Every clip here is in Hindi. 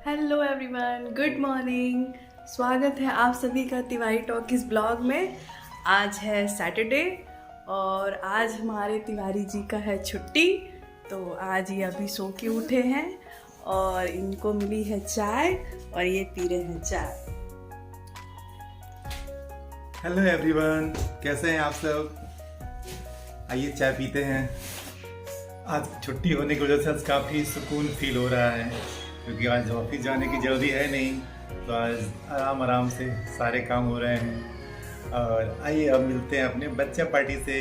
Hello everyone, good morning. स्वागत है आप सभी का तिवारी टॉकीज ब्लॉग में। आज है सैटरडे और आज हमारे तिवारी जी का है छुट्टी। तो आज ये अभी सो के उठे हैं और इनको मिली है चाय और ये पी रहे हैं चाय। हेलो एवरीवन, कैसे हैं आप सब? आइए चाय पीते हैं। आज छुट्टी होने की वजह से आज काफ़ी सुकून फील हो रहा है, क्योंकि आज ऑफिस जाने की जल्दी है नहीं, तो आज आराम आराम से सारे काम हो रहे हैं। और आइए अब मिलते हैं अपने बच्चा पार्टी से।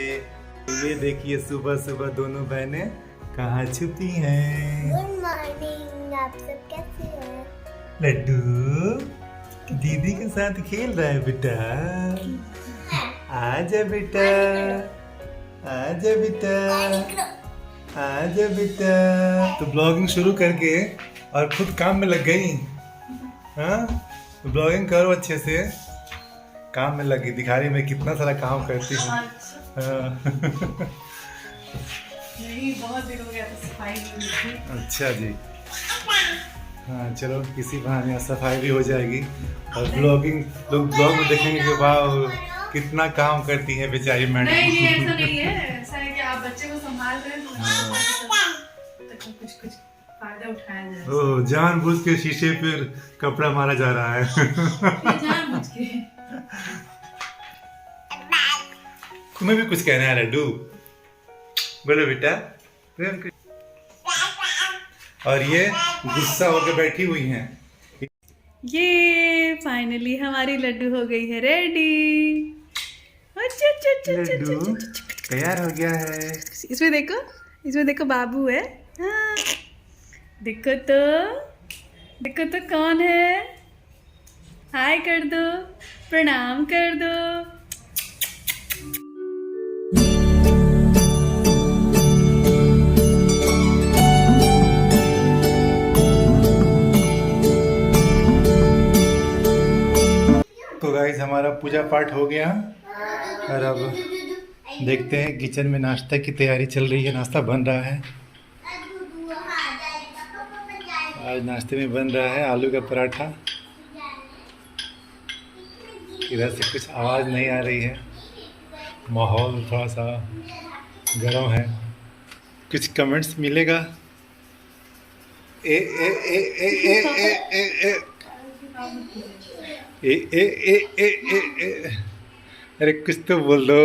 ये देखिए सुबह सुबह दोनों बहनें कहाँ छुपी हैं। गुड मॉर्निंग, आप सब कैसे हैं? लड्डू दीदी के साथ खेल रहा है बेटा। आजा बेटा, आजा बेटा, आजा बेटा। तो ब्लॉगिंग शुरू करके और खुद काम में लग गई। हाँ, तो ब्लॉगिंग करो अच्छे से। काम में लग गई, दिखा रही मैं कितना सारा काम करती हूँ। नहीं, बहुत दिन हो गया था सफाई नहीं थी। अच्छा जी, हाँ चलो किसी बहाने सफाई भी हो जाएगी और ब्लॉगिंग लोग ब्लॉग में देखेंगे कि वाह कितना काम करती है बेचारी मैडम। नहीं, ऐसा नहीं है। ऐसा है कि आप बच्चे को संभाल रहे हैं तो कुछ फायदा उठाया जाए। ओह, जानबूझ के शीशे पर कपड़ा मारा जा रहा है। जानबूझ के। तुम्हें भी कुछ कहना है लड्डू? बोलो बेटा। और ये गुस्सा होकर बैठी हुई हैं। ये फाइनली हमारी लड्डू हो गई है रेडी। लड्डू तैयार हो गया है। इसमें देखो बाबू है। हाँ। देखो तो कौन है। हाय कर दो, प्रणाम कर दो। तो गाइस हमारा पूजा पाठ हो गया और अब देखते हैं किचन में नाश्ता की तैयारी चल रही है। नाश्ता बन रहा है। आज नाश्ते में बन रहा है आलू का पराठा। इधर से कुछ आवाज़ नहीं आ रही है, माहौल थोड़ा सा गर्म है। कुछ कमेंट्स मिलेगा? ए ए ए ए ए ए ए ए ए ए ए ए ए ए। अरे कुछ तो बोल दो।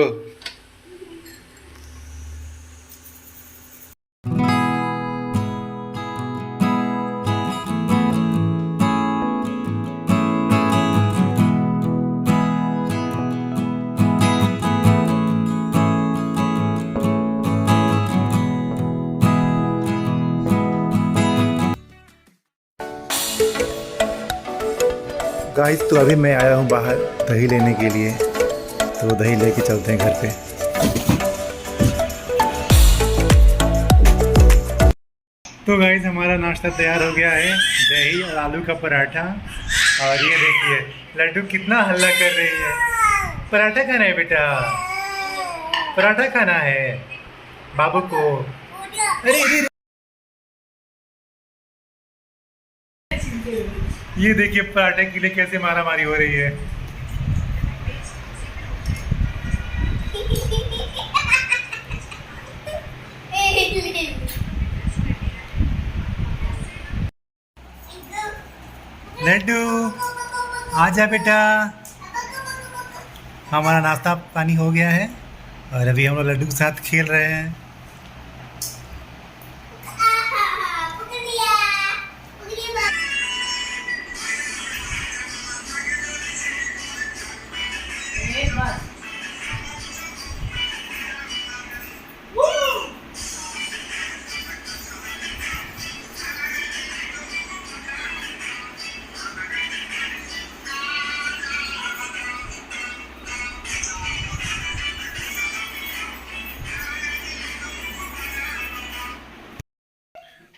गाइस तो अभी मैं आया हूँ बाहर दही लेने के लिए, तो दही लेके चलते हैं घर पे। तो गाइस हमारा नाश्ता तैयार हो गया है, दही और आलू का पराठा। और ये देखिए लड्डू कितना हल्ला कर रही है। पराठा खाना है बेटा, पराठा खाना है बाबू को। अरे ये देखिए पराठे के लिए कैसे मारामारी हो रही है। लड्डू आजा बेटा। हमारा नाश्ता पानी हो गया है और अभी हम लोग लड्डू के साथ खेल रहे हैं।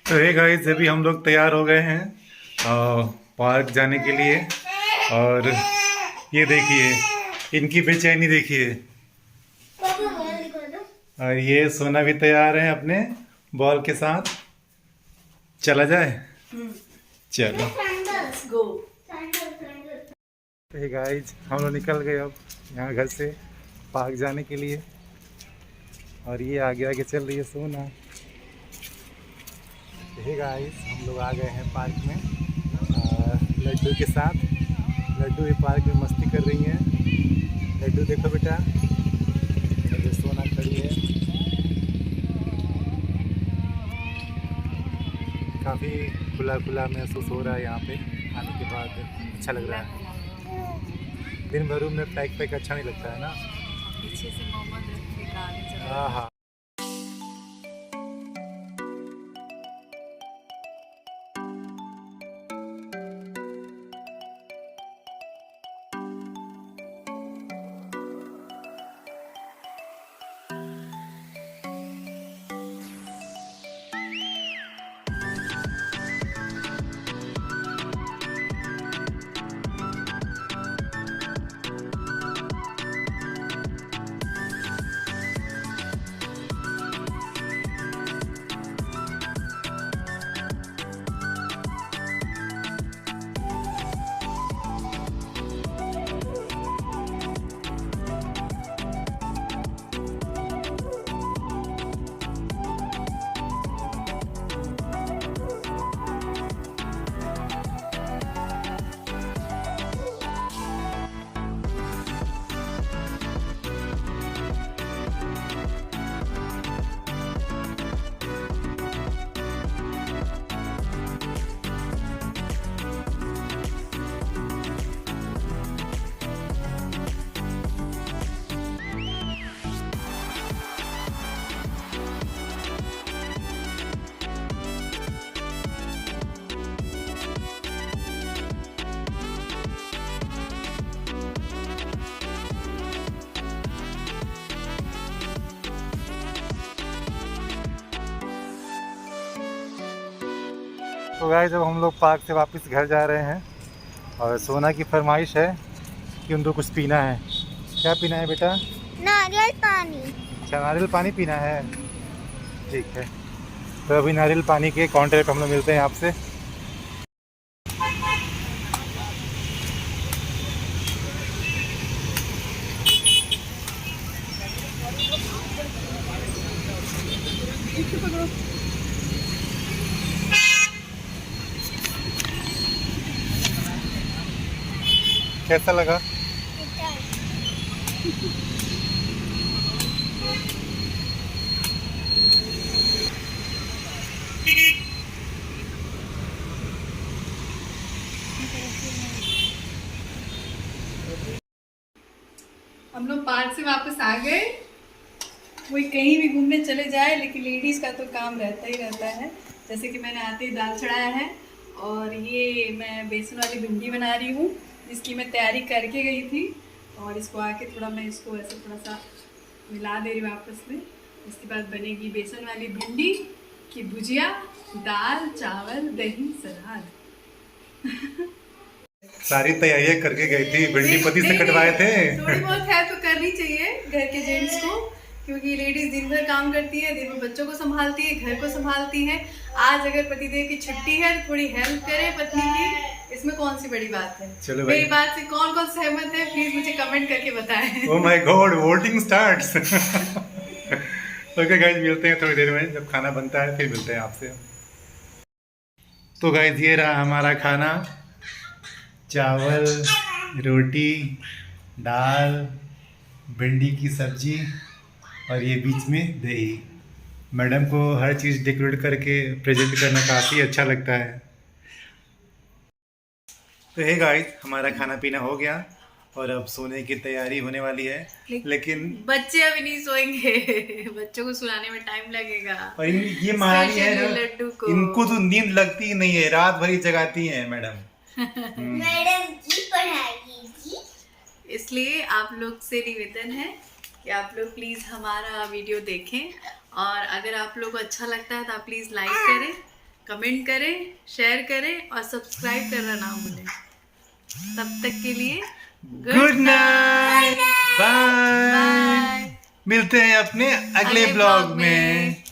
तो हे गाइस अभी हम लोग तैयार हो गए हैं पार्क जाने के लिए। और ये देखिए इनकी बेचैनी देखिए। और ये सोना भी तैयार है अपने बॉल के साथ। चला जाए? चलो। Let's go. हे गाइस, हम लोग निकल गए अब यहाँ घर से पार्क जाने के लिए। और ये आगे आगे चल रही है सोना। हे गाइस, हम लोग आ गए हैं पार्क में लड्डू के साथ। लड्डू भी पार्क में मस्ती कर रही हैं। लड्डू देखो बेटा, जो सोना खड़ी है। काफ़ी खुला खुला महसूस हो रहा है यहाँ पे आने के बाद। अच्छा लग रहा है। दिन भर में पैक अच्छा नहीं लगता है ना। पीछे से मोहम्मद रफी का आगे चला। हाँ हाँ। तो गाइस, जब हम लोग पार्क से वापस घर जा रहे हैं और सोना की फरमाइश है कि उनको कुछ पीना है। क्या पीना है बेटा? नारियल पानी। अच्छा, नारियल पानी पीना है। ठीक है, तो अभी नारियल पानी के काउंटर पे हम लोग मिलते हैं आपसे। कैसा लगा? हम लोग पार्क से वापस आ गए। कोई कहीं भी घूमने चले जाए, लेकिन लेडीज़ का तो काम रहता ही रहता है। जैसे कि मैंने आते ही दाल चढ़ाया है और ये मैं बेसन वाली भिंडी बना रही हूँ, जिसकी मैं तैयारी करके गई थी। और इसको आके थोड़ा मैं इसको ऐसे थोड़ा सा मिला दे रही हूँ आपस में। इसके बाद बनेगी बेसन वाली भिंडी की भुजिया, दाल, चावल, दही, सलाद। सारी तैयारियां करके गई थी। भिंडी पति से कटवाए थे। थोड़ी बहुत है तो करनी चाहिए घर के जेंट्स को, क्योंकि लेडीज दिन भर काम करती है, दिन भर बच्चों को संभालती है, घर को संभालती है। आज अगर पतिदेव की छुट्टी है तो थोड़ी हेल्प करे पत्नी की, इसमें कौन सी बड़ी बात है। चलो भाई, मेरी बात से कौन कौन सहमत है प्लीज मुझे कमेंट करके बताएं। Oh my God, voting starts. Okay guys, मिलते हैं थोड़ी देर में, जब खाना बनता है फिर मिलते हैं आपसे। तो गाइस, ये रहा हमारा खाना। चावल, रोटी, दाल, भिंडी की सब्जी और ये बीच में दही। मैडम को हर चीज़ डेकोरेट करके प्रेजेंट करना काफ़ी अच्छा लगता है। तो हे गाइस, हमारा खाना पीना हो गया और अब सोने की तैयारी होने वाली है। लेकिन बच्चे अभी नहीं सोएंगे। बच्चों को सुलाने में टाइम लगेगा। और ये महारानी है ना, लड्डू को इनको तो नींद लगती ही नहीं है, रात भर ही जगाती हैं मैडम। मैडम जी पढ़ाई जी। इसलिए आप लोग से निवेदन है कि आप लोग प्लीज़ हमारा वीडियो देखें, और अगर आप लोग को अच्छा लगता है तो आप प्लीज़ लाइक करें, कमेंट करें, शेयर करें और सब्सक्राइब करना ना भूलें। तब तक के लिए गुड नाइट, बाय। मिलते हैं अपने अगले ब्लॉग में।